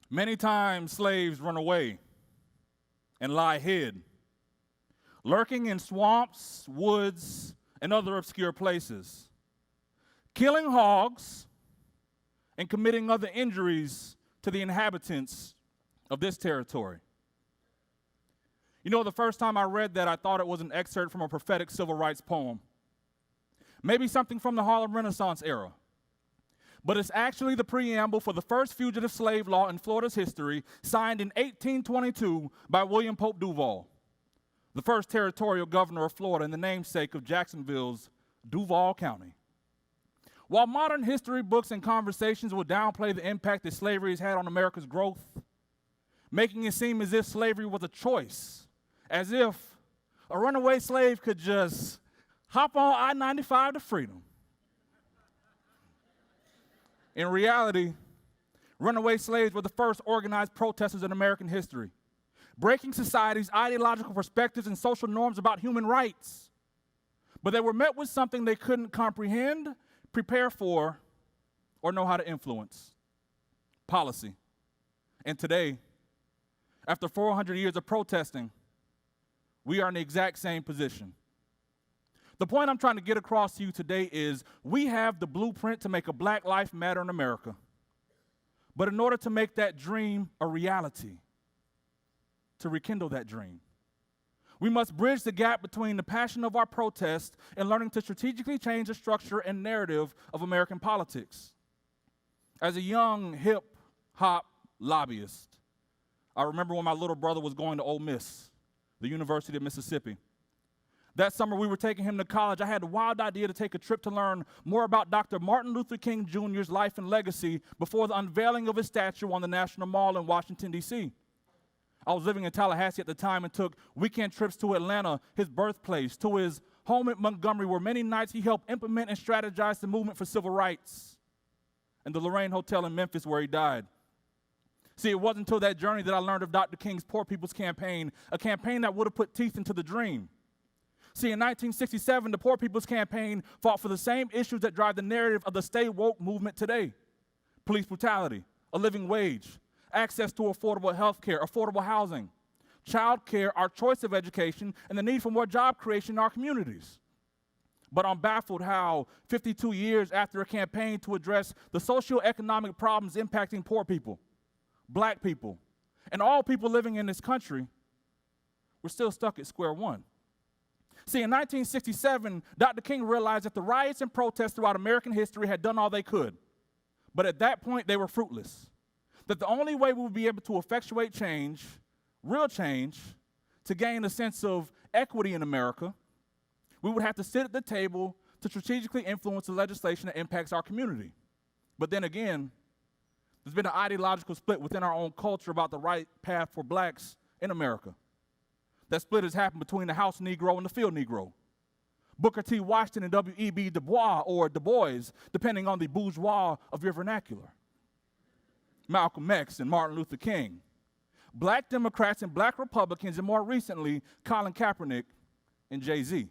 Many times slaves run away and lie hid, lurking in swamps, woods, and other obscure places, killing hogs and committing other injuries to the inhabitants of this territory. You know, the first time I read that, I thought it was an excerpt from a prophetic civil rights poem. Maybe something from the Harlem Renaissance era. But it's actually the preamble for the first fugitive slave law in Florida's history, signed in 1822 by William Pope Duval, the first territorial governor of Florida and the namesake of Jacksonville's Duval County. While modern history books and conversations will downplay the impact that slavery has had on America's growth, making it seem as if slavery was a choice, as if a runaway slave could just hop on I-95 to freedom. In reality, runaway slaves were the first organized protesters in American history, breaking society's ideological perspectives and social norms about human rights. But they were met with something they couldn't comprehend, prepare for, or know how to influence: policy. And today, after 400 years of protesting, we are in the exact same position. The point I'm trying to get across to you today is we have the blueprint to make a Black life matter in America. But in order to make that dream a reality, to rekindle that dream, we must bridge the gap between the passion of our protest and learning to strategically change the structure and narrative of American politics. As a young hip-hop lobbyist, I remember when my little brother was going to Ole Miss, the University of Mississippi. That summer we were taking him to college. I had the wild idea to take a trip to learn more about Dr. Martin Luther King Jr.'s life and legacy before the unveiling of his statue on the National Mall in Washington, D.C. I was living in Tallahassee at the time and took weekend trips to Atlanta, his birthplace, to his home at Montgomery, where many nights he helped implement and strategize the movement for civil rights, and the Lorraine Hotel in Memphis, where he died. See, it wasn't until that journey that I learned of Dr. King's Poor People's Campaign, a campaign that would have put teeth into the dream. See, in 1967, the Poor People's Campaign fought for the same issues that drive the narrative of the Stay Woke movement today: police brutality, a living wage, access to affordable health care, affordable housing, child care, our choice of education, and the need for more job creation in our communities. But I'm baffled how 52 years after a campaign to address the socioeconomic problems impacting poor people, Black people, and all people living in this country, we're still stuck at square one. See, in 1967, Dr. King realized that the riots and protests throughout American history had done all they could. But at that point, they were fruitless. That the only way we would be able to effectuate change, real change, to gain a sense of equity in America, we would have to sit at the table to strategically influence the legislation that impacts our community. But then again, there's been an ideological split within our own culture about the right path for Blacks in America. That split has happened between the House Negro and the Field Negro, Booker T. Washington and W.E.B. Du Bois, or Du Bois, depending on the bourgeois of your vernacular, Malcolm X and Martin Luther King, Black Democrats and Black Republicans, and more recently, Colin Kaepernick and Jay-Z.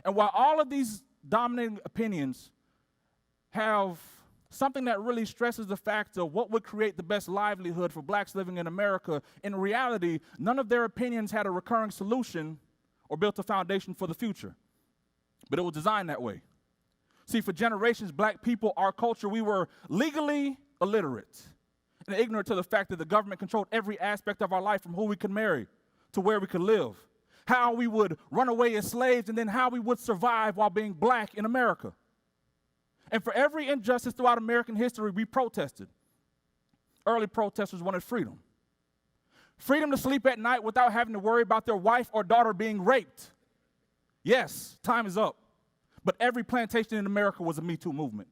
And while all of these dominating opinions have something that really stresses the fact of what would create the best livelihood for Blacks living in America, in reality, none of their opinions had a recurring solution or built a foundation for the future. But it was designed that way. See, for generations, Black people, our culture, we were legally illiterate and ignorant to the fact that the government controlled every aspect of our life, from who we could marry to where we could live, how we would run away as slaves, and then how we would survive while being Black in America. And for every injustice throughout American history, we protested. Early protesters wanted freedom. Freedom to sleep at night without having to worry about their wife or daughter being raped. Yes, time is up. But every plantation in America was a Me Too movement.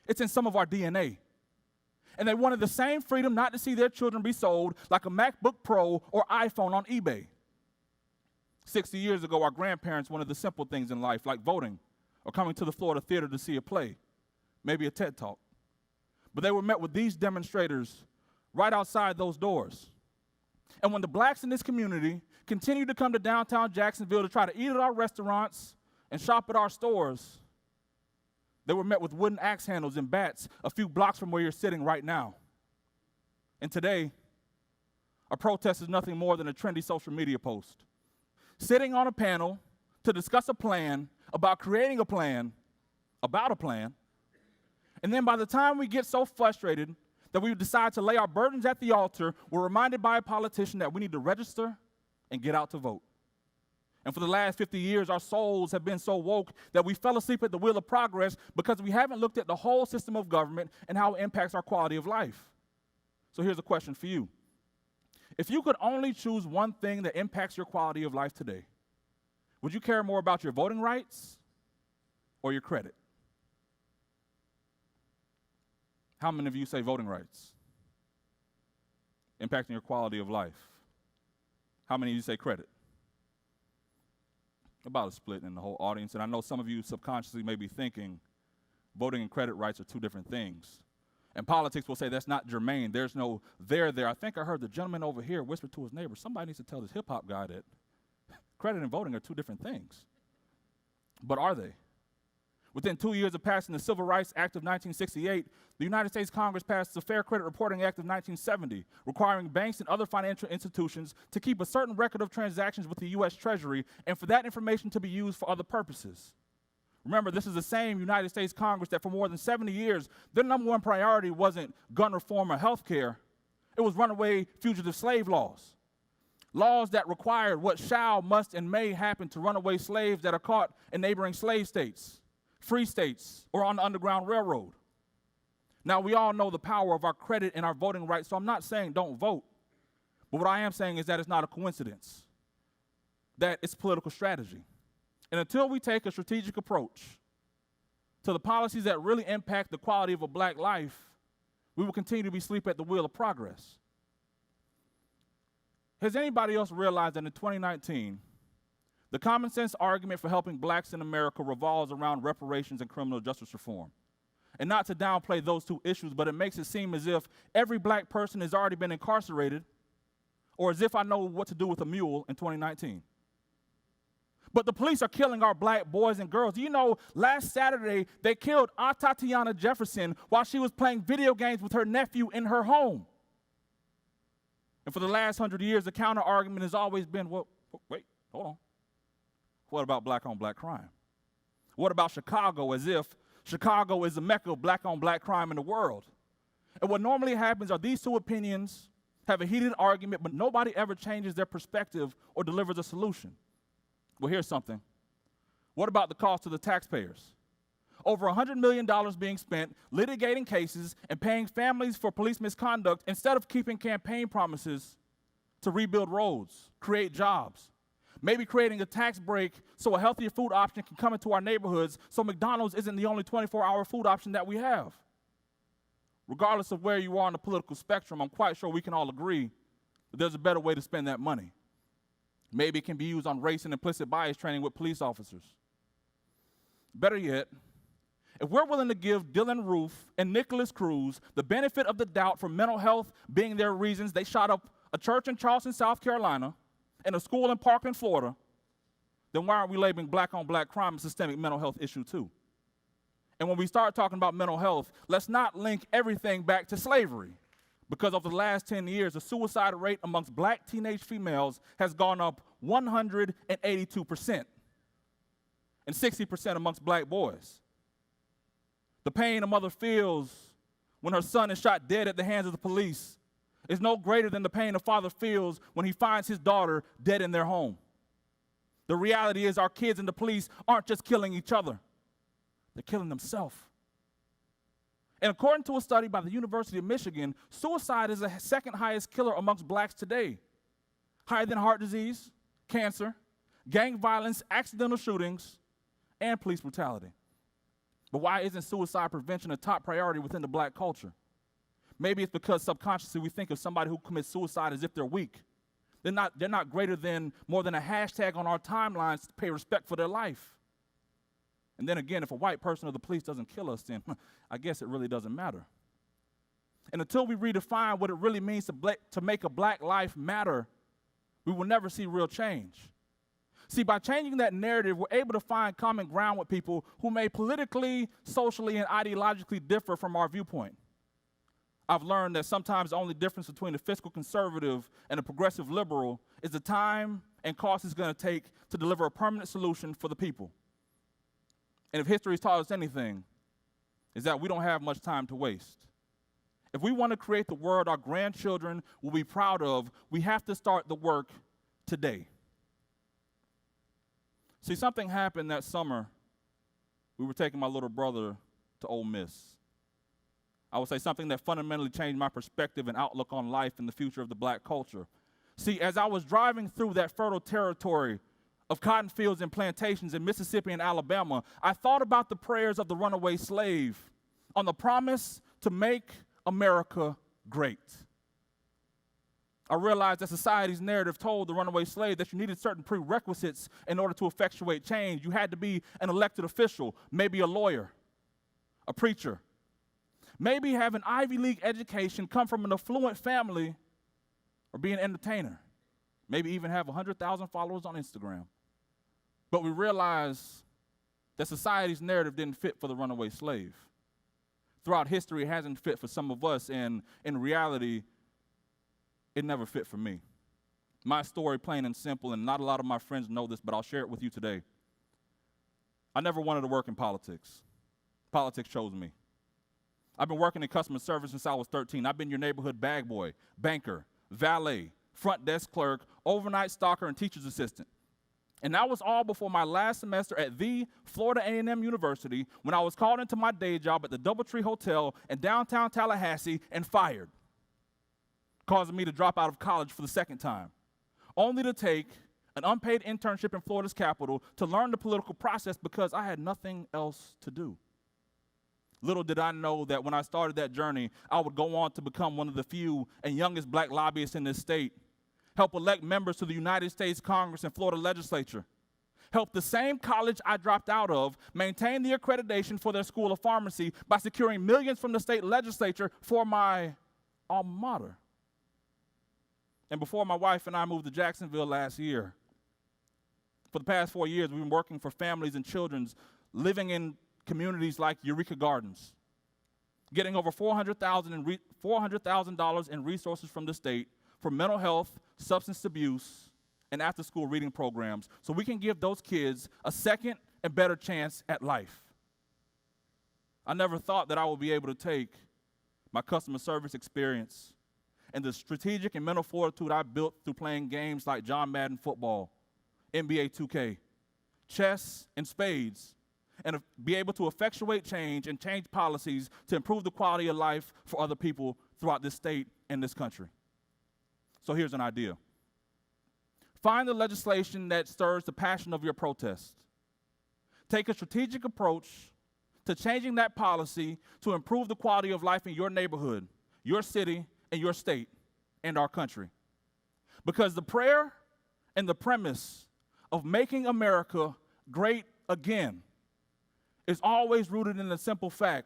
It's in some of our DNA. And they wanted the same freedom not to see their children be sold like a MacBook Pro or iPhone on eBay. 60 years ago, our grandparents wanted the simple things in life, like voting or coming to the Florida Theater to see a play, maybe a TED Talk. But they were met with these demonstrators right outside those doors. And when the Blacks in this community continued to come to downtown Jacksonville to try to eat at our restaurants and shop at our stores, they were met with wooden axe handles and bats a few blocks from where you're sitting right now. And today, a protest is nothing more than a trendy social media post. Sitting on a panel to discuss a plan about creating a plan about a plan, and then by the time we get so frustrated that we decide to lay our burdens at the altar, we're reminded by a politician that we need to register and get out to vote. And for the last 50 years, our souls have been so woke that we fell asleep at the wheel of progress because we haven't looked at the whole system of government and how it impacts our quality of life. So here's a question for you. If you could only choose one thing that impacts your quality of life today, would you care more about your voting rights or your credit? How many of you say voting rights? Impacting your quality of life. How many of you say credit? About a split in the whole audience. And I know some of you subconsciously may be thinking voting and credit rights are two different things. And politics will say that's not germane. There's no there. I think I heard the gentleman over here whisper to his neighbor, somebody needs to tell this hip-hop guy that credit and voting are two different things. But are they? Within 2 years of passing the Civil Rights Act of 1968, the United States Congress passed the Fair Credit Reporting Act of 1970, requiring banks and other financial institutions to keep a certain record of transactions with the U.S. Treasury and for that information to be used for other purposes. Remember, this is the same United States Congress that for more than 70 years, their number one priority wasn't gun reform or health care. It was runaway fugitive slave laws. Laws that required what shall, must, and may happen to runaway slaves that are caught in neighboring slave states, free states, or on the Underground Railroad. Now, we all know the power of our credit and our voting rights, so I'm not saying don't vote. But what I am saying is that it's not a coincidence, that it's political strategy. And until we take a strategic approach to the policies that really impact the quality of a black life, we will continue to be asleep at the wheel of progress. Has anybody else realized that in 2019, the common sense argument for helping blacks in America revolves around reparations and criminal justice reform? And not to downplay those two issues, but it makes it seem as if every black person has already been incarcerated, or as if I know what to do with a mule in 2019. But the police are killing our black boys and girls. You know, last Saturday, they killed Aunt Tatiana Jefferson while she was playing video games with her nephew in her home. And for the last 100 years, the counter argument has always been, well, wait, hold on. What about black-on-black crime? What about Chicago, as if Chicago is the mecca of black-on-black crime in the world? And what normally happens are these two opinions have a heated argument, but nobody ever changes their perspective or delivers a solution. Well, here's something. What about the cost to the taxpayers? Over $100 million being spent litigating cases and paying families for police misconduct instead of keeping campaign promises to rebuild roads, create jobs. Maybe creating a tax break so a healthier food option can come into our neighborhoods so McDonald's isn't the only 24-hour food option that we have. Regardless of where you are on the political spectrum, I'm quite sure we can all agree that there's a better way to spend that money. Maybe it can be used on race and implicit bias training with police officers. Better yet, if we're willing to give Dylan Roof and Nicholas Cruz the benefit of the doubt for mental health being their reasons they shot up a church in Charleston, South Carolina, and a school in Parkland, Florida, then why aren't we labeling black-on-black crime a systemic mental health issue too? And when we start talking about mental health, let's not link everything back to slavery. Because over the last 10 years, the suicide rate amongst black teenage females has gone up 182%, and 60% amongst black boys. The pain a mother feels when her son is shot dead at the hands of the police is no greater than the pain a father feels when he finds his daughter dead in their home. The reality is our kids and the police aren't just killing each other, they're killing themselves. And according to a study by the University of Michigan, suicide is the second highest killer amongst blacks today, higher than heart disease, cancer, gang violence, accidental shootings, and police brutality. But why isn't suicide prevention a top priority within the black culture? Maybe it's because subconsciously we think of somebody who commits suicide as if they're weak. They're not greater than more than a hashtag on our timelines to pay respect for their life. And then again, if a white person or the police doesn't kill us, then I guess it really doesn't matter. And until we redefine what it really means to make a black life matter, we will never see real change. See, by changing that narrative, we're able to find common ground with people who may politically, socially, and ideologically differ from our viewpoint. I've learned that sometimes the only difference between a fiscal conservative and a progressive liberal is the time and cost it's going to take to deliver a permanent solution for the people. And if history has taught us anything, is that we don't have much time to waste. If we want to create the world our grandchildren will be proud of, we have to start the work today. See, something happened that summer. We were taking my little brother to Ole Miss. I would say something that fundamentally changed my perspective and outlook on life and the future of the black culture. See, as I was driving through that fertile territory of cotton fields and plantations in Mississippi and Alabama, I thought about the prayers of the runaway slave on the promise to make America great. I realized that society's narrative told the runaway slave that you needed certain prerequisites in order to effectuate change. You had to be an elected official, maybe a lawyer, a preacher, maybe have an Ivy League education, come from an affluent family, or be an entertainer, maybe even have 100,000 followers on Instagram. But we realized that society's narrative didn't fit for the runaway slave. Throughout history, it hasn't fit for some of us, and in reality, it never fit for me. My story, plain and simple, and not a lot of my friends know this, but I'll share it with you today. I never wanted to work in politics. Politics chose me. I've been working in customer service since I was 13. I've been your neighborhood bag boy, banker, valet, front desk clerk, overnight stalker, and teacher's assistant. And that was all before my last semester at the Florida A&M University, when I was called into my day job at the DoubleTree Hotel in downtown Tallahassee and fired, causing me to drop out of college for the second time, only to take an unpaid internship in Florida's capital to learn the political process because I had nothing else to do. Little did I know that when I started that journey, I would go on to become one of the few and youngest black lobbyists in this state, help elect members to the United States Congress and Florida legislature, help the same college I dropped out of maintain the accreditation for their school of pharmacy by securing millions from the state legislature for my alma mater. And before my wife and I moved to Jacksonville last year, for the past 4 years, we've been working for families and children living in communities like Eureka Gardens, getting over $400,000 in resources from the state for mental health, substance abuse, and after-school reading programs so we can give those kids a second and better chance at life. I never thought that I would be able to take my customer service experience and the strategic and mental fortitude I built through playing games like John Madden football, NBA 2K, chess, and spades, and be able to effectuate change and change policies to improve the quality of life for other people throughout this state and this country. So here's an idea. Find the legislation that stirs the passion of your protest. Take a strategic approach to changing that policy to improve the quality of life in your neighborhood, your city, and your state, and our country. Because the prayer and the premise of making America great again is always rooted in the simple fact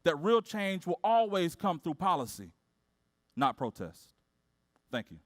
that real change will always come through policy, not protest. Thank you.